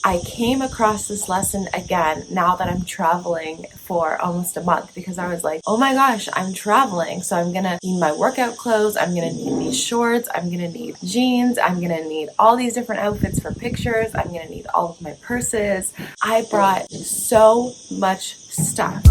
I came across this lesson again now that I'm traveling for almost a month, because I was like, oh my gosh, I'm traveling. So I'm gonna need my workout clothes. I'm gonna need these shorts. I'm gonna need jeans. I'm gonna need all these different outfits for pictures. I'm gonna need all of my purses. I brought so much stuff.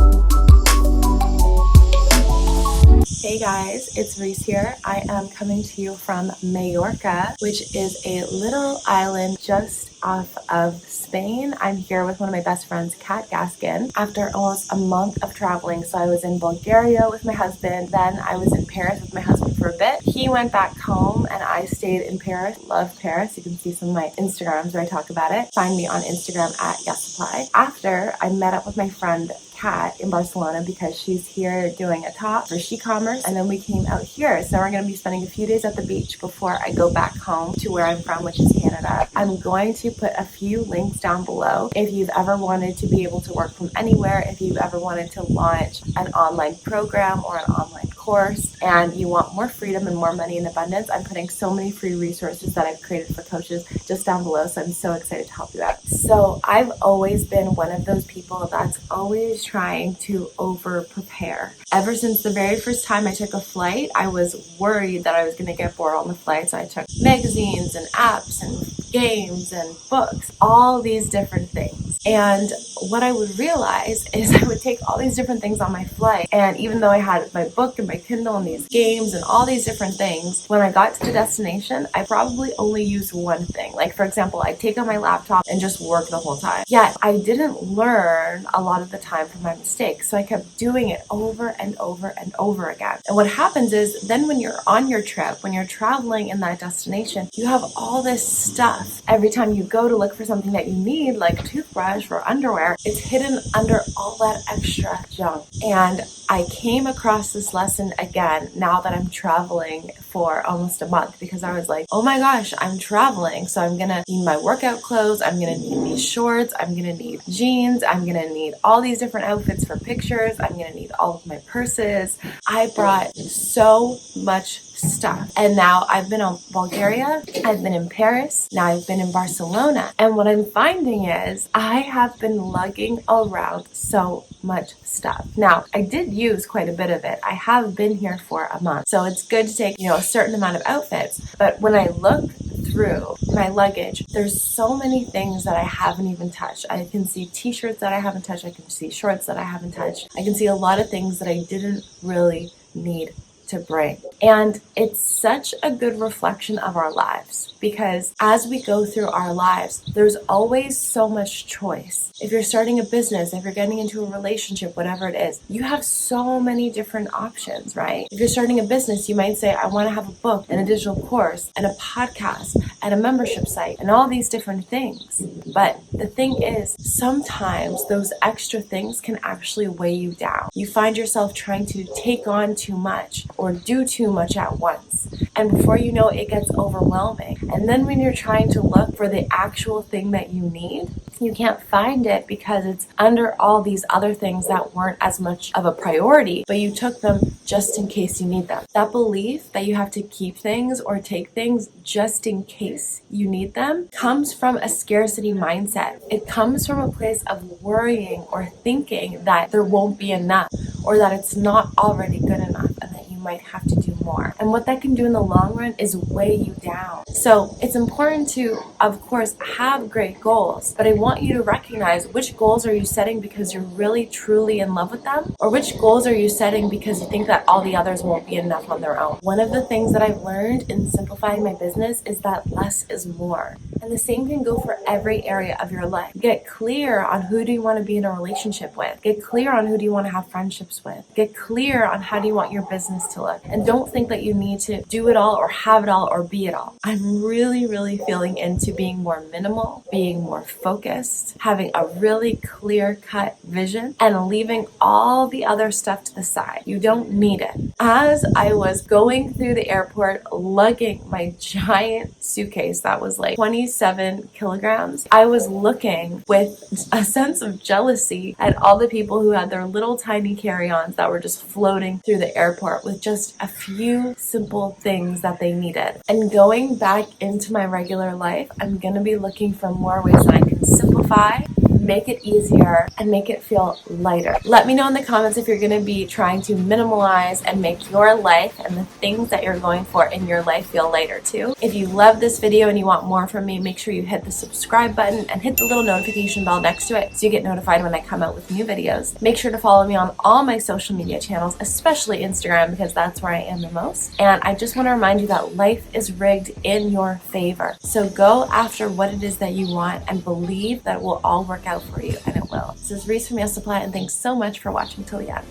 Hey guys, it's Reese here. I am coming to you from Mallorca, which is a little island just off of Spain. I'm here with one of my best friends, Kat Gaskin, after almost a month of traveling. So I was in Bulgaria with my husband, then I was in Paris with my husband for a bit. He went back home and I stayed in Paris. Love Paris. You can see some of my Instagrams where I talk about it. Find me on Instagram at YesSupply. After, I met up with my friend Kat in Barcelona because she's here doing a talk for she-commerce, and then we came out here. So we're going to be spending a few days at the beach before I go back home to where I'm from, which is Canada. I'm going to put a few links down below if you've ever wanted to be able to work from anywhere, if you've ever wanted to launch an online program or an online course and you want more freedom and more money in abundance. I'm putting so many free resources that I've created for coaches just down below, so I'm so excited to help you out. So I've always been one of those people that's always trying to over prepare. Ever since the very first time I took a flight, I was worried that I was going to get bored on the flight, so I took magazines and apps and games and books, all these different things. And what I would realize is I would take all these different things on my flight, and even though I had my book and my Kindle and these games and all these different things, when I got to the destination, I probably only used one thing. Like, for example, I'd take out my laptop and just work the whole time. Yet I didn't learn a lot of the time from my mistakes, so I kept doing it over and over and over again. And what happens is then when you're on your trip, when you're traveling in that destination, you have all this stuff. Every time you go to look for something that you need, like a toothbrush or underwear, it's hidden under all that extra junk. And I came across this lesson again now that I'm traveling for almost a month, because I was like, oh my gosh, I'm traveling. So I'm gonna need my workout clothes. I'm gonna need these shorts. I'm gonna need jeans. I'm gonna need all these different outfits for pictures. I'm gonna need all of my purses. I brought so much stuff. And now I've been in Bulgaria, I've been in Paris, now I've been in Barcelona. And what I'm finding is I have been lugging around so much stuff. Now, I did use quite a bit of it. I have been here for a month. So it's good to take, a certain amount of outfits. But when I look through my luggage, there's so many things that I haven't even touched. I can see t-shirts that I haven't touched. I can see shorts that I haven't touched. I can see a lot of things that I didn't really need to bring. And it's such a good reflection of our lives, because as we go through our lives, there's always so much choice. If you're starting a business, if you're getting into a relationship, whatever it is, you have so many different options, right? If you're starting a business, you might say, I want to have a book and a digital course and a podcast and a membership site and all these different things. But the thing is, sometimes those extra things can actually weigh you down. You find yourself trying to take on too much or do too much at once. And before you know it gets overwhelming. And then when you're trying to look for the actual thing that you need, you can't find it because it's under all these other things that weren't as much of a priority, but you took them just in case you need them. That belief that you have to keep things or take things just in case you need them comes from a scarcity mindset. It comes from a place of worrying or thinking that there won't be enough, or that it's not already good enough, and that you might have to do more. And what that can do in the long run is weigh you down. So it's important to, of course, have great goals, but I want you to recognize which goals are you setting because you're really truly in love with them, or which goals are you setting because you think that all the others won't be enough on their own. One of the things that I've learned in simplifying my business is that less is more. And the same can go for every area of your life. Get clear on who do you want to be in a relationship with. Get clear on who do you want to have friendships with. Get clear on how do you want your business to look. And don't think that you need to do it all or have it all or be it all. I'm really, really feeling into being more minimal, being more focused, having a really clear-cut vision, and leaving all the other stuff to the side. You don't need it. As I was going through the airport lugging my giant suitcase that was like 26 37 kilograms. I was looking with a sense of jealousy at all the people who had their little tiny carry-ons that were just floating through the airport with just a few simple things that they needed. And going back into my regular life, I'm going to be looking for more ways that I can simplify, make it easier, and make it feel lighter. Let me know in the comments if you're going to be trying to minimalize and make your life and the things that you're going for in your life feel lighter too. If you love this video and you want more from me, make sure you hit the subscribe button and hit the little notification bell next to it so you get notified when I come out with new videos. Make sure to follow me on all my social media channels, especially Instagram, because that's where I am the most. And I just want to remind you that life is rigged in your favor. So go after what it is that you want and believe that it will all work out for you, and it will. This is Reese from Supply, and thanks so much for watching till the end.